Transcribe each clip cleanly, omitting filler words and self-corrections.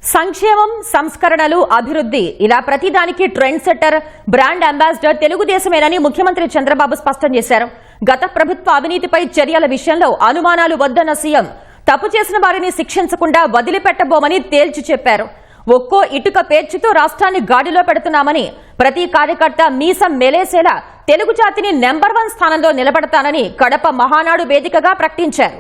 సంక్షేమం, సంస్కరణలు, అభివృద్ధి ఇలా ప్రతిదానికి ట్రెండ్ సెట్టర్, బ్రాండ్ అంబాసిడర్ తెలుగుదేశమేనని ముఖ్యమంత్రి చంద్రబాబు స్పష్టం చేశారు. గత ప్రభుత్వ అవినీతిపై చర్యల విషయంలో అనుమానాలు వద్దన్న సీఎం తప్పు చేసిన వారిని శిక్షించకుండా వదిలిపెట్టబోమని తేల్చి చెప్పారు. ఒక్కో ఇటుక పేర్చుతూ రాష్ట్రాన్ని గాడిలో పెడుతున్నామని, ప్రతి కార్యకర్త మీసం మెలేసేలా తెలుగు జాతిని నెంబర్ 1 స్థానంలో నిలబెడతానని కడప మహానాడు వేదికగా ప్రకటించారు.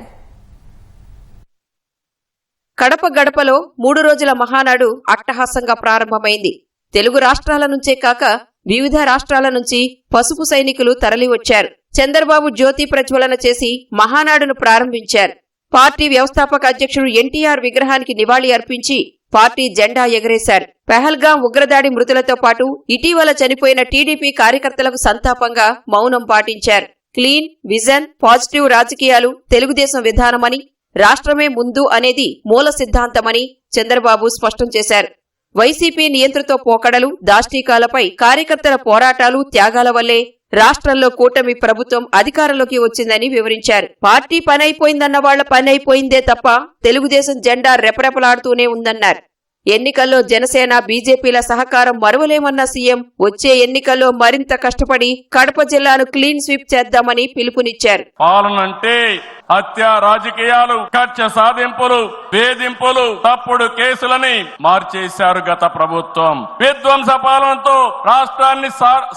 కడప గడపలో 3 రోజుల మహానాడు అట్టహాసంగా ప్రారంభమైంది. తెలుగు రాష్ట్రాల నుంచే కాక వివిధ రాష్ట్రాల నుంచి పసుపు సైనికులు తరలివచ్చారు. చంద్రబాబు జ్యోతి ప్రజ్వలన చేసి మహానాడును ప్రారంభించారు. పార్టీ వ్యవస్థాపక అధ్యక్షుడు ఎన్టీఆర్ విగ్రహానికి నివాళి అర్పించి పార్టీ జెండా ఎగరేశారు. పెహల్గాం ఉగ్రదాడి మృతులతో పాటు ఇటీవల చనిపోయిన టీడీపీ కార్యకర్తలకు సంతాపంగా మౌనం పాటించారు. క్లీన్, విజన్, పాజిటివ్ రాజకీయాలు తెలుగుదేశం విధానమని, రాష్ట్రమే ముందు అనేది మూల సిద్ధాంతమని చంద్రబాబు స్పష్టం చేశారు. వైసీపీ నియంత్రిత పోకడలు, దాష్టీకాలపై కార్యకర్తల పోరాటాలు, త్యాగాల వల్లే రాష్ట్రంలో కూటమి ప్రభుత్వం అధికారంలోకి వచ్చిందని వివరించారు. పార్టీ పనైపోయిందన్న వాళ్ల పనైపోయిందే తప్ప తెలుగుదేశం జెండా రెపరెపలాడుతూనే ఉందన్నారు. ఎన్నికల్లో జనసేన, బీజేపీల సహకారం మరువలేమన్న సీఎం వచ్చే ఎన్నికల్లో మరింత కష్టపడి కడప జిల్లాను క్లీన్ స్వీప్ చేద్దామని పిలుపునిచ్చారు. పాలనంటే హత్య రాజకీయాలు, కక్ష సాధింపులు, వేధింపులు, తప్పుడు కేసులని మార్చేశారు గత ప్రభుత్వం. విధ్వంస పాలనతో రాష్ట్రాన్ని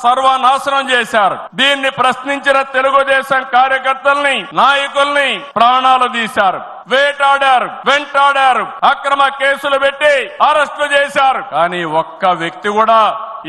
సర్వనాశనం చేశారు. దీన్ని ప్రశ్నించిన తెలుగుదేశం కార్యకర్తల్ని, నాయకుల్ని ప్రాణాలు తీశారు, వేటాడారు, వెంటాడారు, అక్రమ కేసులు పెట్టి అరెస్టులు చేశారు. కానీ ఒక్క వ్యక్తి కూడా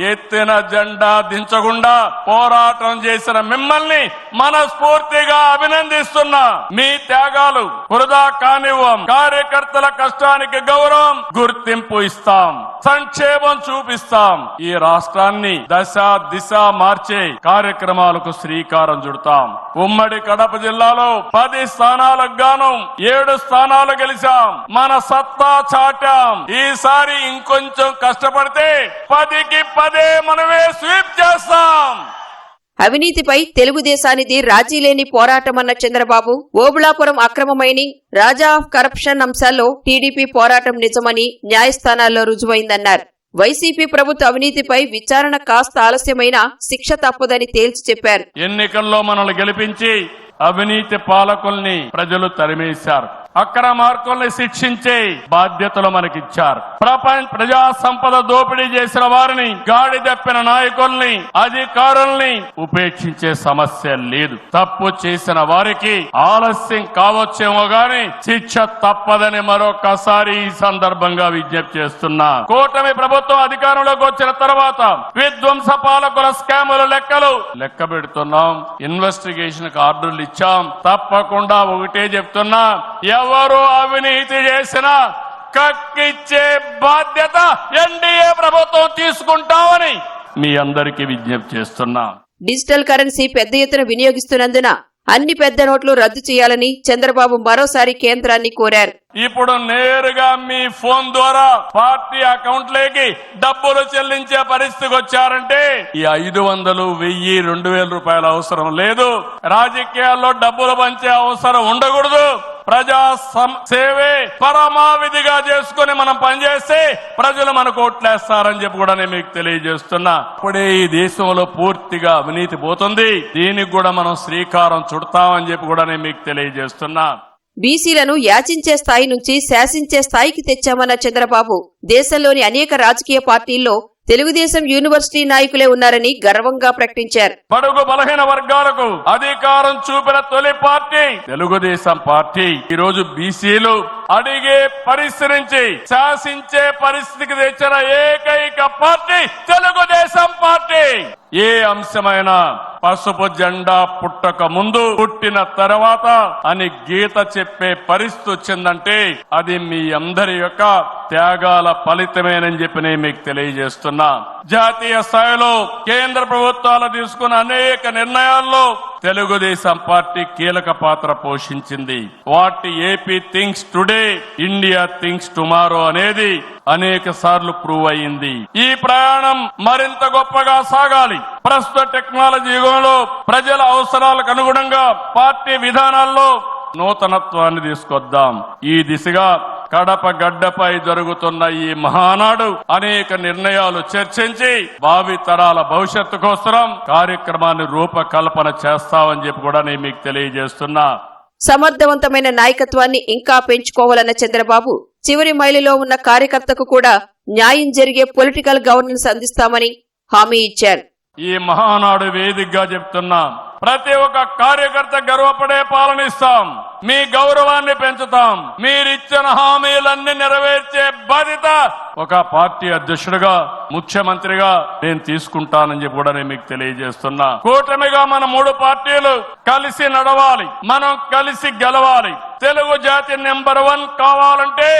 ఎత్తిన జెండా దించకుండా పోరాటం చేసిన మిమ్మల్ని మనస్ఫూర్తిగా అభినందిస్తున్నా. మీ త్యాగాలు వృధా కానివ్వం. కార్యకర్తల కష్టానికి గౌరవం, గుర్తింపు ఇస్తాం, సంక్షేమం చూపిస్తాం. ఈ రాష్ట్రాన్ని దశ దిశ మార్చే కార్యక్రమాలకు శ్రీకారం చుడతాం. ఉమ్మడి కడప జిల్లాలో 10 స్థానాలకు గాను 7 స్థానాలు గెలిచాం. మన సత్తా చాటాం. ఈసారి ఇంకొంచెం కష్టపడితే 10కి 10 మనమే స్వీప్ చేస్తాం. అవినీతిపై తెలుగుదేశానిది రాజీలేని పోరాటమన్న చంద్రబాబు ఓబుళాపురం అక్రమమైని, రాజా ఆఫ్ కరప్షన్ అంశాల్లో టీడీపీ పోరాటం నిజమని న్యాయస్థానాల్లో రుజువైందన్నారు. వైసీపీ ప్రభుత్వ అవినీతిపై విచారణ కాస్త ఆలస్యమైన శిక్ష తప్పదని తేల్చి చెప్పారు. ఎన్నికల్లో మనల్ని గెలిపించి అవినీతి పాలకుల్ని ప్రజలు తరిమేశారు. అక్రమార్కుల్ని శిక్షించే బాధ్యతలు మనకిచ్చారు. ప్రజా సంపద దోపిడీ చేసిన వారిని, గాడి తప్పిన నాయకుల్ని, అధికారుల్ని ఉపేక్షించే సమస్య లేదు. తప్పు చేసిన వారికి ఆలస్యం కావచ్చేమో గాని శిక్ష తప్పదని మరొకసారి ఈ సందర్భంగా విజ్ఞప్తి చేస్తున్నా. కూటమి ప్రభుత్వం అధికారంలోకి వచ్చిన తర్వాత విధ్వంస పాలకుల స్కాముల లెక్క పెడుతున్నాం. ఇన్వెస్టిగేషన్ కు ఆర్డర్లు ఇచ్చాం. తప్పకుండా ఒకటే చెప్తున్నా, ఎవరు అవినీతి చేసినా కక్కిచ్చే బాధ్యత ఎన్డీఏ ప్రభుత్వం తీసుకుంటామని మీ అందరికీ విజ్ఞప్తి చేస్తున్నా. డిజిటల్ కరెన్సీ పెద్ద ఎత్తున వినియోగిస్తున్నందున అన్ని పెద్ద నోట్లు రద్దు చేయాలని చంద్రబాబు మరోసారి కేంద్రాన్ని కోరారు. ఇప్పుడు నేరుగా మీ ఫోన్ ద్వారా పార్టీ అకౌంట్లోకి డబ్బులు చెల్లించే పరిస్థితికి వచ్చారంటే ఈ 500, 1000, 2000 రూపాయల అవసరం లేదు. రాజకీయాల్లో డబ్బులు పంచే అవసరం ఉండకూడదు. ప్రజా సేవే పరమావిధిగా చేసుకుని మనం పనిచేస్తే ప్రజలు మనకు ఓట్లేస్తారని చెప్పి కూడా నేను మీకు తెలియజేస్తున్నా. ఇప్పుడే ఈ దేశంలో పూర్తిగా అవినీతి పోతుంది. దీనికి కూడా మనం శ్రీకారం చుడతామని చెప్పి కూడా నేను మీకు తెలియజేస్తున్నా. బీసీలను యాచించే స్థాయి నుంచి శాసించే స్థాయికి తెచ్చామన్న చంద్రబాబు దేశంలోని అనేక రాజకీయ పార్టీల్లో తెలుగుదేశం యూనివర్సిటీ నాయకులే ఉన్నారని గర్వంగా ప్రకటించారు. బడుగు బలహీన వర్గాలకు అధికారం చూపిన తొలి పార్టీ తెలుగుదేశం పార్టీ. ఈ రోజు బీసీలు అడిగే పరిస్థితి నుంచి శాసించే పరిస్థితికి తెచ్చిన ఏకైక పార్టీ తెలుగుదేశం పార్టీ. ఏ అంశమైనా పసుపు జెండా పుట్టక ముందు, పుట్టిన తర్వాత అని గీత చెప్పే పరిస్థితి వచ్చిందంటే అది మీ అందరి యొక్క త్యాగాల ఫలితమేనని చెప్పి నేను మీకు తెలియజేస్తున్నా. జాతీయ స్థాయిలో కేంద్ర ప్రభుత్వాలు తీసుకున్న అనేక నిర్ణయాల్లో తెలుగుదేశం పార్టీ కీలక పాత్ర పోషించింది. What AP thinks today, India thinks tomorrow అనేది అనేక సార్లు ప్రూవ్ అయింది. ఈ ప్రయాణం మరింత గొప్పగా సాగాలి. ప్రస్తుత టెక్నాలజీ యుగంలో ప్రజల అవసరాలకు అనుగుణంగా పార్టీ విధానాల్లో నూతనత్వాన్ని తీసుకొద్దాం. ఈ దిశగా కడప గడ్డపై జరుగుతున్న ఈ మహానాడు అనేక నిర్ణయాలు చర్చించి భావి తరాల భవిష్యత్తు కోసం కార్యక్రమాన్ని రూపకల్పన చేస్తామని చెప్పి కూడా నేను మీకు తెలియజేస్తున్నా. సమర్థవంతమైన నాయకత్వాన్ని ఇంకా పెంచుకోవాలన్న చంద్రబాబు చివరి మైలులో ఉన్న కార్యకర్తకు కూడా న్యాయం జరిగే పొలిటికల్ గవర్నెన్స్ అందిస్తామని హామీ ఇచ్చారు. ఈ మహానాడు వేదికగా చెప్తున్నాం, ప్రతి ఒక్క కార్యకర్త గర్వపడే పాలనిస్తాం, మీ గౌరవాన్ని పెంచుతాం, మీరిచ్చిన హామీలన్నీ నెరవేర్చే బాధ్యత ఒక పార్టీ అధ్యక్షుడిగా ముఖ్యమంత్రిగా నేను తీసుకుంటానని చెప్పి కూడా నేను మీకు తెలియజేస్తున్నా. కూటమిగా మన 3 పార్టీలు కలిసి నడవాలి, మనం కలిసి గెలవాలి. తెలుగు జాతి నెంబర్ 1 కావాలంటే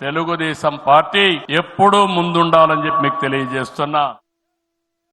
తెలుగుదేశం పార్టీ ఎప్పుడూ ముందుండాలని చెప్పి మీకు తెలియజేస్తున్నా.